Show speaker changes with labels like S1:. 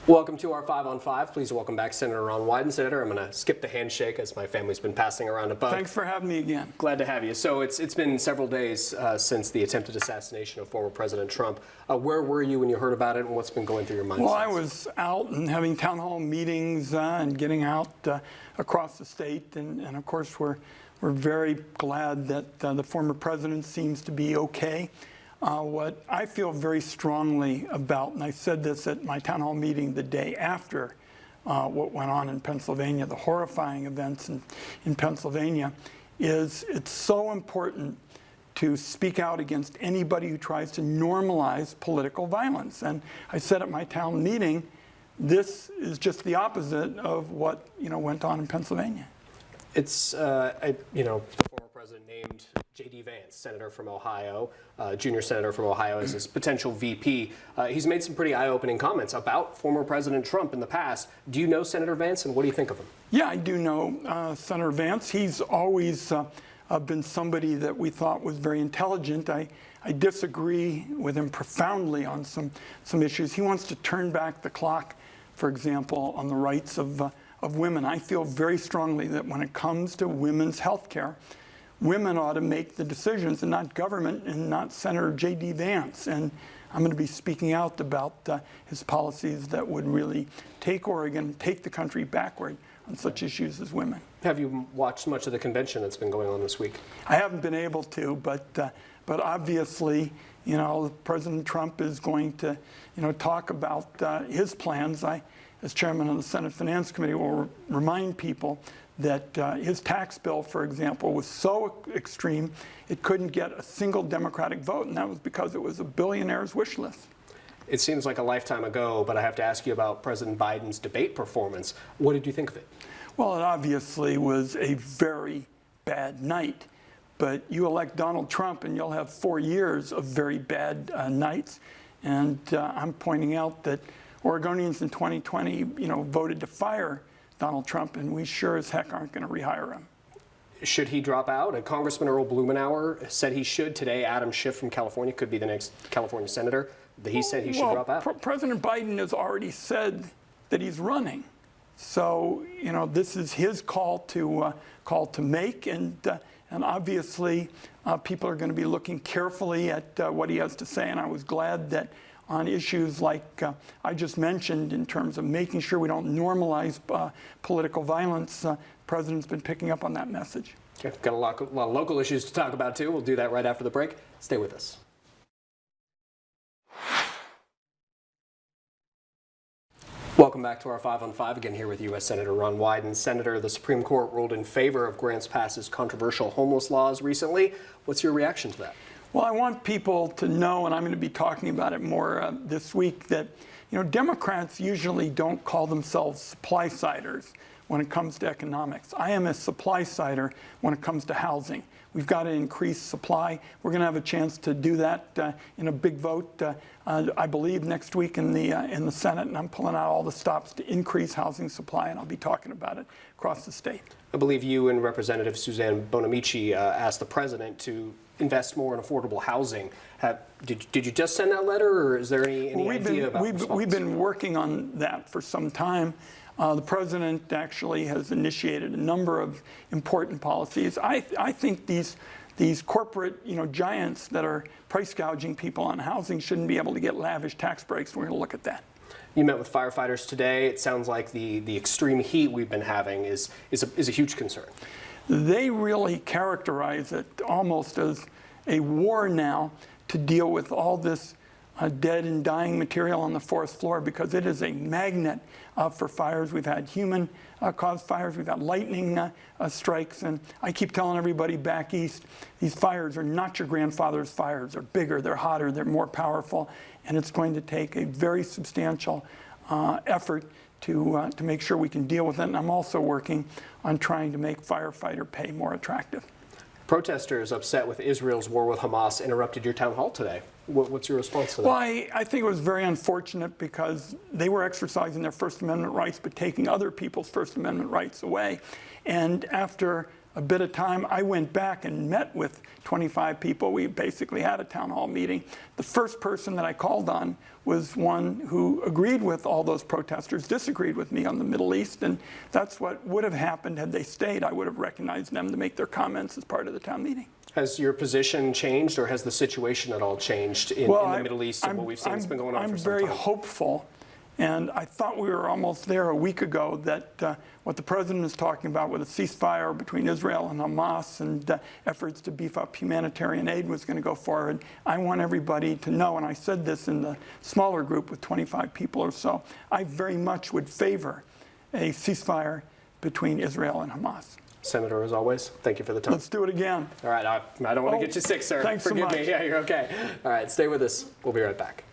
S1: Welcome to our 5 on 5. Please welcome back Senator Ron Wyden. Senator, I'm going to skip the handshake as my family's been passing around a bug.
S2: Thanks for having me again.
S1: Glad to have you. So it's been several days since the attempted assassination of former President Trump. Where were you when you heard about it, and what's been going through your mind?
S2: Well,
S1: since?
S2: I was out and having town hall meetings and getting out across the state, and of course we're very glad that the former president seems to be okay. What I feel very strongly about, and I said this at my town hall meeting the day after what went on in Pennsylvania, the horrifying events in Pennsylvania, is it's so important to speak out against anybody who tries to normalize political violence. And I said at my town meeting, this is just the opposite of what went on in Pennsylvania.
S1: It's the former president named J.D. Vance, senator from Ohio, junior senator from Ohio, as his potential VP. He's made some pretty eye-opening comments about former President Trump in the past. Do you know Senator Vance, and what do you think of him?
S2: Yeah, I do know Senator Vance. He's always been somebody that we thought was very intelligent. I disagree with him profoundly on some issues. He wants to turn back the clock, for example, on the rights of women. I feel very strongly that when it comes to women's health care, women ought to make the decisions and not government and not Senator J.D. Vance. And I'm going to be speaking out about his policies that would really take Oregon, take the country backward on such issues as women.
S1: Have you watched much of the convention that's been going on this week?
S2: I haven't been able to, but obviously, President Trump is going to, talk about his plans. I, as chairman of the Senate Finance Committee, will remind people that his tax bill, for example, was so extreme it couldn't get a single Democratic vote, and that was because it was a billionaire's wish list.
S1: It seems like a lifetime ago, but I have to ask you about President Biden's debate performance. What did you think of it?
S2: Well, it obviously was a very bad night, but you elect Donald Trump and you'll have 4 years of very bad nights. And I'm pointing out that Oregonians in 2020, voted to fire Donald Trump, and we sure as heck aren't going to rehire him.
S1: Should he drop out? And Congressman Earl Blumenauer said he should today. Adam Schiff from California could be the next California senator. He said he should drop out.
S2: President Biden has already said that he's running. So, this is his call to make, and obviously people are going to be looking carefully at what he has to say. And I was glad that on issues like I just mentioned, in terms of making sure we don't normalize political violence, the president's been picking up on that message.
S1: Okay, got a lot of local issues to talk about too. We'll do that right after the break. Stay with us. Welcome back to our 5 on 5. Again here with U.S. Senator Ron Wyden. Senator, the Supreme Court ruled in favor of Grants Pass's controversial homeless laws recently. What's your reaction to that?
S2: Well, I want people to know, and I'm going to be talking about it more this week, that Democrats usually don't call themselves supply-siders when it comes to economics. I am a supply-sider when it comes to housing. We've got to increase supply. We're going to have a chance to do that in a big vote, I believe, next week in the Senate, and I'm pulling out all the stops to increase housing supply, and I'll be talking about it across the state.
S1: I believe you and Representative Suzanne Bonamici asked the president to invest more in affordable housing. Did you just send that letter, or is there any idea about response?
S2: We've been working on that for some time. The president actually has initiated a number of important policies. I think these corporate giants that are price gouging people on housing shouldn't be able to get lavish tax breaks. We're going to look at that.
S1: You met with firefighters today. It sounds like the extreme heat we've been having is a huge concern.
S2: They really characterize it almost as a war now to deal with all this dead and dying material on the fourth floor, because it is a magnet for fires. We've had human-caused fires. We've had lightning strikes. And I keep telling everybody back east, these fires are not your grandfather's fires. They're bigger, they're hotter, they're more powerful. And it's going to take a very substantial effort to make sure we can deal with it. And I'm also working on trying to make firefighter pay more attractive.
S1: Protesters upset with Israel's war with Hamas interrupted your town hall today. What's your response to that?
S2: Well, I think it was very unfortunate because they were exercising their First Amendment rights but taking other people's First Amendment rights away. And after a bit of time. I went back and met with 25 people. We basically had a town hall meeting. The first person that I called on was one who agreed with all those protesters, disagreed with me on the Middle East, and that's what would have happened had they stayed. I would have recognized them to make their comments as part of the town meeting.
S1: Has your position changed, or has the situation at all changed in the Middle East and what we've seen that's been going on for some time?
S2: I'm very hopeful, and I thought we were almost there a week ago, that what the president is talking about with a ceasefire between Israel and Hamas and efforts to beef up humanitarian aid was going to go forward. I want everybody to know, and I said this in the smaller group with 25 people or so, I very much would favor a ceasefire between Israel and Hamas.
S1: Senator, as always, thank you for the time.
S2: Let's do it again.
S1: All right, I don't want to get you sick, sir.
S2: Thanks so
S1: Forgive
S2: much.
S1: me. Yeah, you're okay. All right, stay with us. We'll be right back.